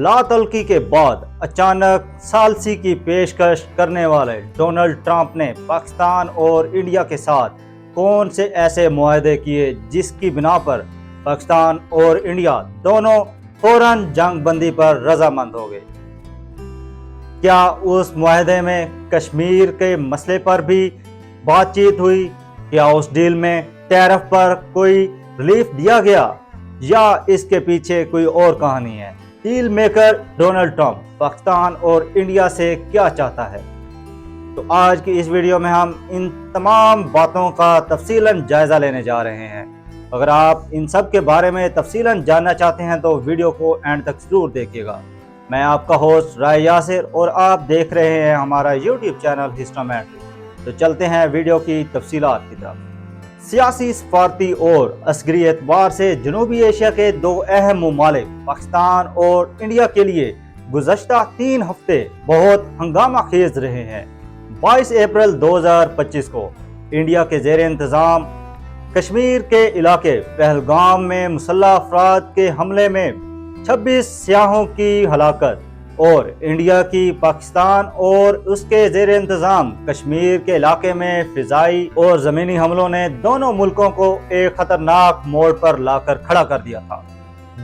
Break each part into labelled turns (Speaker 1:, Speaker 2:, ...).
Speaker 1: लातलकी के बाद अचानक सालसी की पेशकश करने वाले डोनाल्ड ट्रंप ने पाकिस्तान और इंडिया के साथ कौन से ऐसे मुआहदे किए जिसकी बिना पर पाकिस्तान और इंडिया दोनों फौरन जंग बंदी पर रजामंद हो गए। क्या उस मुआहदे में कश्मीर के मसले पर भी बातचीत हुई? क्या उस डील में टैरिफ पर कोई रिलीफ दिया गया या इसके पीछे कोई और कहानी है? Deal maker Donald Trump Pakistan और इंडिया से क्या चाहता है? तो आज की इस वीडियो में हम इन तमाम बातों का तफसीलन जायजा लेने जा रहे हैं। अगर आप इन सब के बारे में तफसीलन जानना चाहते हैं तो वीडियो को एंड तक जरूर देखिएगा। मैं आपका होस्ट राय यासिर और आप देख रहे हैं हमारा यूट्यूब चैनल हिस्टोमेट्री। तो चलते हैं वीडियो की तफसीलात की तरफ। सियासी, सफारती और अस्करी एतबार से जनूबी एशिया के दो अहम मुमालिक पाकिस्तान और इंडिया के लिए गुज़श्ता 3 हफ्ते बहुत हंगामा खेज रहे हैं। 22 अप्रैल 2025 को इंडिया के ज़ेर इंतज़ाम कश्मीर के इलाके पहलगाम में मुसल्लह अफराद के हमले में 26 सियाहों की हलाकत और इंडिया की पाकिस्तान और उसके ज़ेर इंतज़ाम कश्मीर के इलाके में फिजाई और ज़मीनी हमलों ने दोनों मुल्कों को एक खतरनाक मोड़ पर लाकर खड़ा कर दिया था।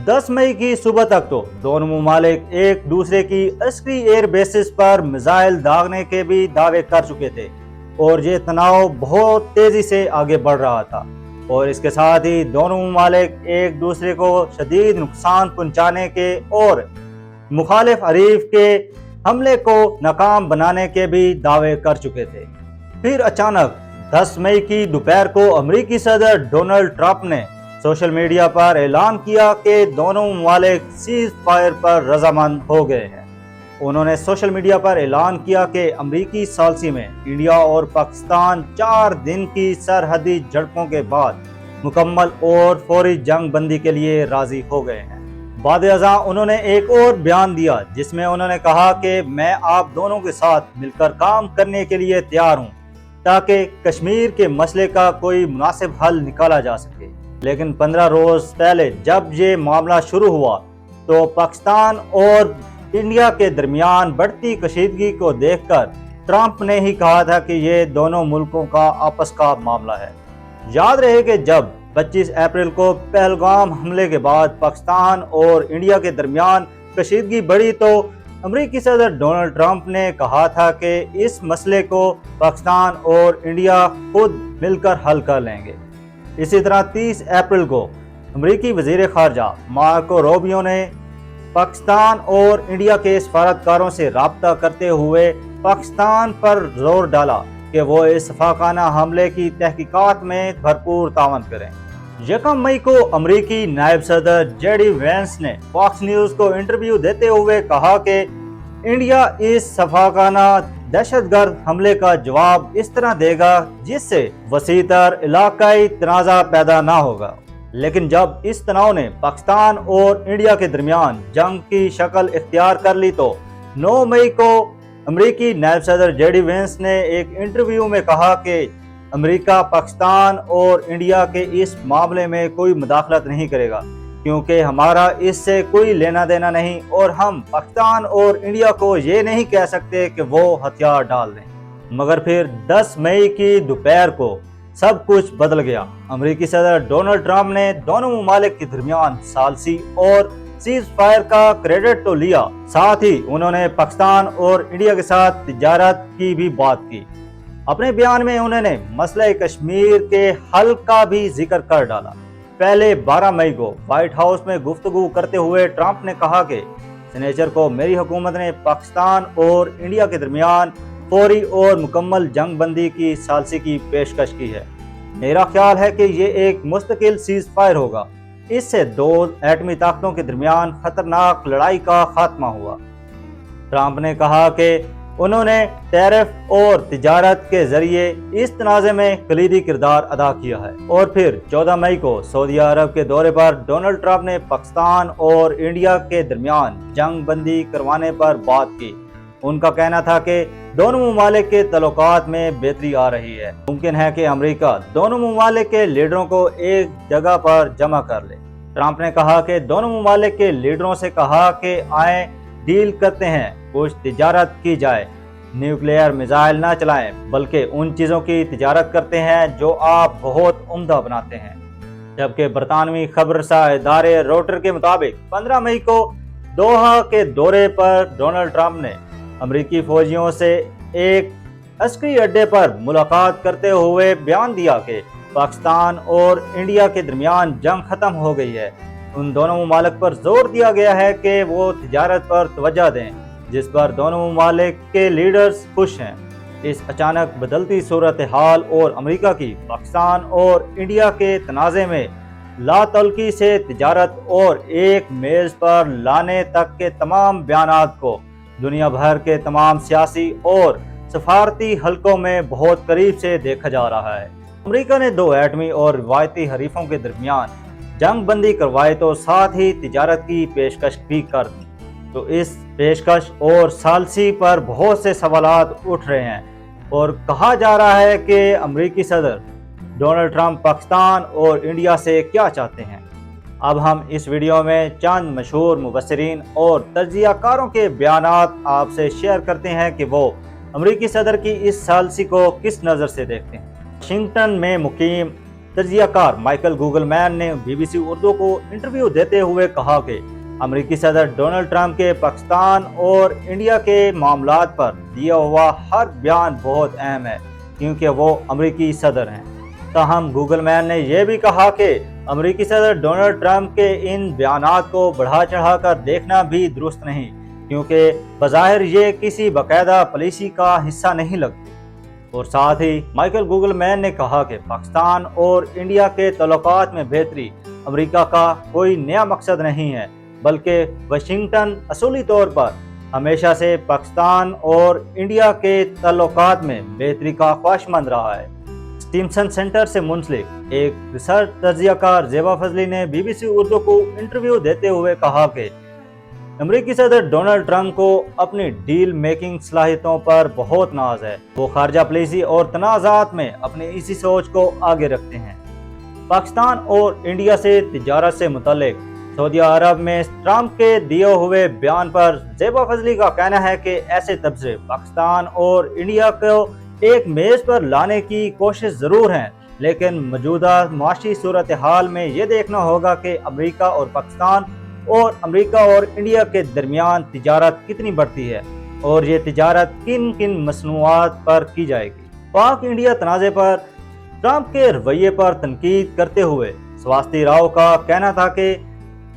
Speaker 1: 10 मई की सुबह तक तो दोनों मुमालिक एक दूसरे की अस्करी एयर बेसिस पर मिसाइल दागने के भी दावे कर चुके थे और ये तनाव बहुत तेजी से आगे बढ़ रहा था। और इसके साथ ही दोनों मुमालिक एक दूसरे को शदीद नुकसान पहुंचाने के और मुखालिफ हरीफ के हमले को नाकाम बनाने के भी दावे कर चुके थे। फिर अचानक 10 मई की दोपहर को अमेरिकी सदर डोनाल्ड ट्रंप ने सोशल मीडिया पर ऐलान किया कि दोनों मुमालिक सीज फायर पर रजामंद हो गए हैं। उन्होंने सोशल मीडिया पर ऐलान किया कि अमेरिकी सालसी में इंडिया और पाकिस्तान 4 दिन की सरहदी झड़पों के बाद मुकम्मल और फौरी जंग बंदी के लिए राजी हो गए हैं। बाद अज़ां उन्होंने एक और बयान दिया जिसमें उन्होंने कहा कि मैं आप दोनों के साथ मिलकर काम करने के लिए तैयार हूं ताकि कश्मीर के मसले का कोई मुनासिब हल निकाला जा सके। लेकिन 15 रोज पहले जब ये मामला शुरू हुआ तो पाकिस्तान और इंडिया के दरमियान बढ़ती कशीदगी को देखकर ट्रंप ने ही कहा था कि ये दोनों मुल्कों का आपस का मामला है। याद रहे कि जब 25 अप्रैल को पहलगाम हमले के बाद पाकिस्तान और इंडिया के दरमियान कशीदगी बढ़ी तो अमेरिकी सदर डोनाल्ड ट्रंप ने कहा था कि इस मसले को पाकिस्तान और इंडिया खुद मिलकर हल कर लेंगे। इसी तरह 30 अप्रैल को अमेरिकी वजीर खारजा मार्को रूबियो ने पाकिस्तान और इंडिया के सफारतकारों से राब्ता करते हुए पाकिस्तान पर जोर डाला कि वो इस सफाकाना हमले की तहकीकात में भरपूर तावन करें। 1 मई को अमेरिकी नायब सदर जेडी वेंस ने फॉक्स न्यूज को इंटरव्यू देते हुए कहा कि इंडिया इस सफाकाना दहशतगर्द हमले का जवाब इस तरह देगा जिससे वसीतर इलाकाई तनाज़ा पैदा ना होगा। लेकिन जब इस तनाव ने पाकिस्तान और इंडिया के दरमियान जंग की शक्ल इख्तियार कर ली तो 9 मई को अमेरिकी नायब सदर जेडी वेंस ने एक इंटरव्यू में कहा कि अमेरिका पाकिस्तान और इंडिया के इस मामले में कोई मुदाखलत नहीं करेगा क्योंकि हमारा इससे कोई लेना देना नहीं और हम पाकिस्तान और इंडिया को ये नहीं कह सकते कि वो हथियार डाल दें। मगर फिर 10 मई की दोपहर को सब कुछ बदल गया। अमेरिकी सदर डोनाल्ड ट्रंप ने दोनों मुमालिक के दरमियान सालसी और सीज फायर का क्रेडिट तो लिया, साथ ही उन्होंने पाकिस्तान और इंडिया के साथ तिजारत की भी बात की। अपने बयान में उन्होंने मसले कश्मीर के हल का भी जिक्र कर डाला। पहले 12 मई को व्हाइट हाउस में गुफ्तगू करते हुए ट्रंप ने कहा कि शनिचर को मेरी हुकूमत ने पाकिस्तान और इंडिया के दरमियान फौरी और मुकम्मल जंग बंदी की सालसी की पेशकश की है। मेरा ख्याल है कि ये एक मुस्तकिल सीज फायर होगा। इससे 2 एटमी ताकतों के दरमियान खतरनाक लड़ाई का खात्मा हुआ। ट्रंप ने कहा कि उन्होंने टैरिफ और तिजारत के जरिए इस तनाज़े में कलीदी किरदार अदा किया है। और फिर 14 मई को सऊदी अरब के दौरे पर डोनाल्ड ट्रंप ने पाकिस्तान और इंडिया के दरमियान जंग बंदी करवाने पर बात की। उनका कहना था कि दोनों मुमालिक के तल्लुकात में बेहतरी आ रही है। मुमकिन है कि अमेरिका दोनों मुमालिक के लीडरों को एक जगह पर जमा कर ले। ट्रंप ने कहा कि दोनों ममालिक के लीडरों से कहा कि आए डील करते हैं, कुछ तिजारत की जाए, न्यूक्लियर मिसाइल ना चलाएं बल्कि उन चीज़ों की तिजारत करते हैं जो आप बहुत उम्दा बनाते हैं। जबकि बरतानवी खबरसा इदारे रोटर के मुताबिक 15 मई को दोहा के दौरे पर डोनाल्ड ट्रंप ने अमरीकी फौजियों से एक अस्करी अड्डे पर मुलाकात करते हुए बयान दिया कि पाकिस्तान और इंडिया के दरमियान जंग खत्म हो गई है। उन दोनों ममालिक पर जोर दिया गया है कि वो तिजारत पर तवज्जो दें, जिस पर दोनों ममालिक के लीडर्स खुश हैं। इस अचानक बदलती सूरत हाल और अमेरिका की पाकिस्तान और इंडिया के तनाज़े में लातल्की से तिजारत और एक मेज़ पर लाने तक के तमाम बयानात को दुनिया भर के तमाम सियासी और सफारती हलकों में बहुत करीब से देखा जा रहा है। अमेरिका ने दो एटमी और रिवायती हरीफों के दरमियान जंग बंदी करवाई तो साथ ही तिजारत की पेशकश भी कर दी। तो इस पेशकश और सालसी पर बहुत से सवालात उठ रहे हैं और कहा जा रहा है कि अमेरिकी सदर डोनाल्ड ट्रंप पाकिस्तान और इंडिया से क्या चाहते हैं। अब हम इस वीडियो में चंद मशहूर मुबस्सिरीन और तज्जियाकारों के बयानात आपसे शेयर करते हैं कि वो अमेरिकी सदर की इस सालसी को किस नज़र से देखते हैं। वाशिंगटन में मुकीम तज्जियाकार माइकल गूगलमैन ने BBC उर्दू को इंटरव्यू देते हुए कहा कि अमेरिकी सदर डोनाल्ड ट्रंप के पाकिस्तान और इंडिया के मामलात पर दिया हुआ हर बयान बहुत अहम है क्योंकि वो अमेरिकी सदर हैं। ताहम गूगलमैन ने यह भी कहा कि अमेरिकी सदर डोनाल्ड ट्रंप के इन बयानात को बढ़ा चढ़ाकर देखना भी दुरुस्त नहीं, क्योंकि बज़ाहिर ये किसी बाकायदा पॉलिसी का हिस्सा नहीं लगती। और साथ ही माइकल गूगलमैन ने कहा कि पाकिस्तान और इंडिया के तल्लुकात में बेहतरी अमेरिका का कोई नया मकसद नहीं है, बल्कि वाशिंगटन असूली तौर पर हमेशा से पाकिस्तान और इंडिया के तल्लुकात में बेहतरी का ख्वाहिशमंद रहा है। स्टीमसन सेंटर से मुंसलिक एक रिसर्च तज्जियाकार ज़ेबा फजली ने BBC उर्दू को इंटरव्यू देते हुए कहा कि अमेरिकी सदर डोनाल्ड ट्रंप को अपनी डील मेकिंग सलाहियतों पर बहुत नाज है। वो खारजा पॉलिसी और तनाज़ात में अपनी इसी सोच को आगे रखते हैं। पाकिस्तान और इंडिया से तिजारत से मुतल्लिक सऊदी अरब में ट्रंप के दिए हुए बयान पर ज़ेबा फजली का कहना है कि ऐसे तबसरे पाकिस्तान और इंडिया को एक मेज़ पर लाने की कोशिश ज़रूर है, लेकिन मौजूदा माशी सूरत हाल में ये देखना होगा कि अमेरिका और पाकिस्तान और अमेरिका और इंडिया के दरमियान तिजारत कितनी बढ़ती है और ये तिजारत किन किन मसनूआत पर की जाएगी। पाक इंडिया तनाज़े पर ट्रंप के रवैये पर तनकीद करते हुए स्वाति राव का कहना था कि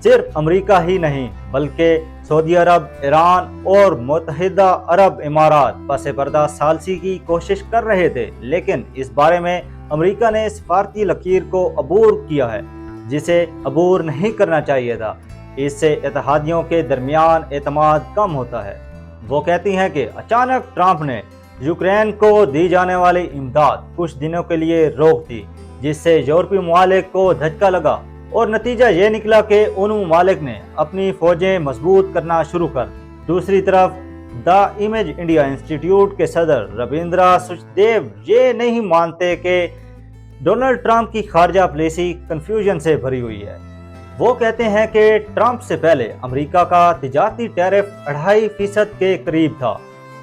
Speaker 1: सिर्फ अमेरिका ही नहीं बल्कि सऊदी अरब, ईरान और मुत्तहिदा अरब इमारात पसे पर्दा सालसी की कोशिश कर रहे थे, लेकिन इस बारे में अमेरिका ने सिफारती लकीर को अबूर किया है जिसे अबूर नहीं करना चाहिए था। इससे इत्तेहादियों के दरमियान एतमाद कम होता है। वो कहती हैं कि अचानक ट्रंप ने यूक्रेन को दी जाने वाली इमदाद कुछ दिनों के लिए रोक दी, जिससे यूरोपीय ममालिक को धक्का लगा और नतीजा ये निकला कि उन ममालिक ने अपनी फौजें मजबूत करना शुरू कर दी। दूसरी तरफ द इमेज इंडिया इंस्टीट्यूट के सदर रविंद्रा सचदेव ये नहीं मानते कि डोनाल्ड ट्रंप की खारजा पॉलिसी कंफ्यूजन से भरी हुई है। वो कहते हैं कि ट्रंप से पहले अमेरिका का तिजारती टैरिफ 2.5% के करीब था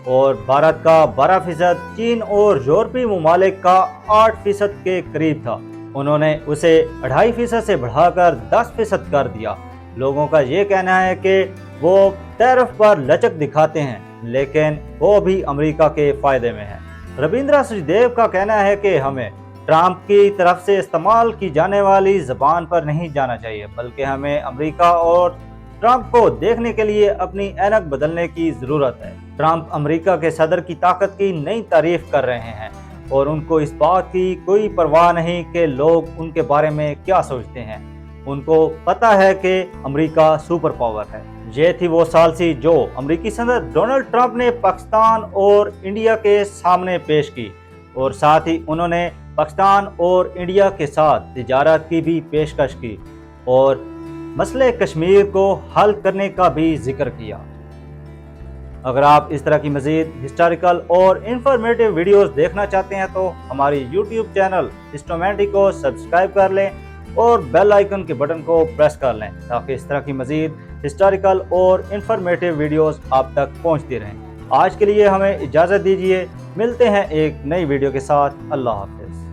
Speaker 1: और भारत का 12%, चीन और यूरोपीय ममालिक का 8% के करीब था। उन्होंने उसे 2.5% से बढ़ाकर 10% कर दिया। लोगों का ये कहना है कि वो टैरिफ पर लचक दिखाते हैं, लेकिन वो भी अमेरिका के फायदे में है। रविंद्रा सचदेव का कहना है कि हमें ट्रंप की तरफ से इस्तेमाल की जाने वाली ज़बान पर नहीं जाना चाहिए, बल्कि हमें अमेरिका और ट्रंप को देखने के लिए अपनी ऐनक बदलने की ज़रूरत है। ट्रंप अमेरिका के सदर की ताकत की नई तारीफ कर रहे हैं और उनको इस बात की कोई परवाह नहीं कि लोग उनके बारे में क्या सोचते हैं। उनको पता है कि अमेरिका सुपर पावर है। ये थी वो सालसी जो अमेरिकी सदर डोनाल्ड ट्रंप ने पाकिस्तान और इंडिया के सामने पेश की, और साथ ही उन्होंने पाकिस्तान और इंडिया के साथ तिजारत की भी पेशकश की और मसले कश्मीर को हल करने का भी जिक्र किया। अगर आप इस तरह की मज़ीद हिस्टोरिकल और इंफॉर्मेटिव वीडियोस देखना चाहते हैं तो हमारी YouTube चैनल हिस्टोमेटिक को सब्सक्राइब कर लें اور بیل آئیکن کے بٹن کو پریس کر لیں تاکہ اس طرح کی مزید ہسٹوریکل اور انفارمیٹیو ویڈیوز آپ تک پہنچتی رہیں۔ آج کے لیے ہمیں اجازت دیجیے، ملتے ہیں ایک نئی ویڈیو کے ساتھ۔ اللہ حافظ۔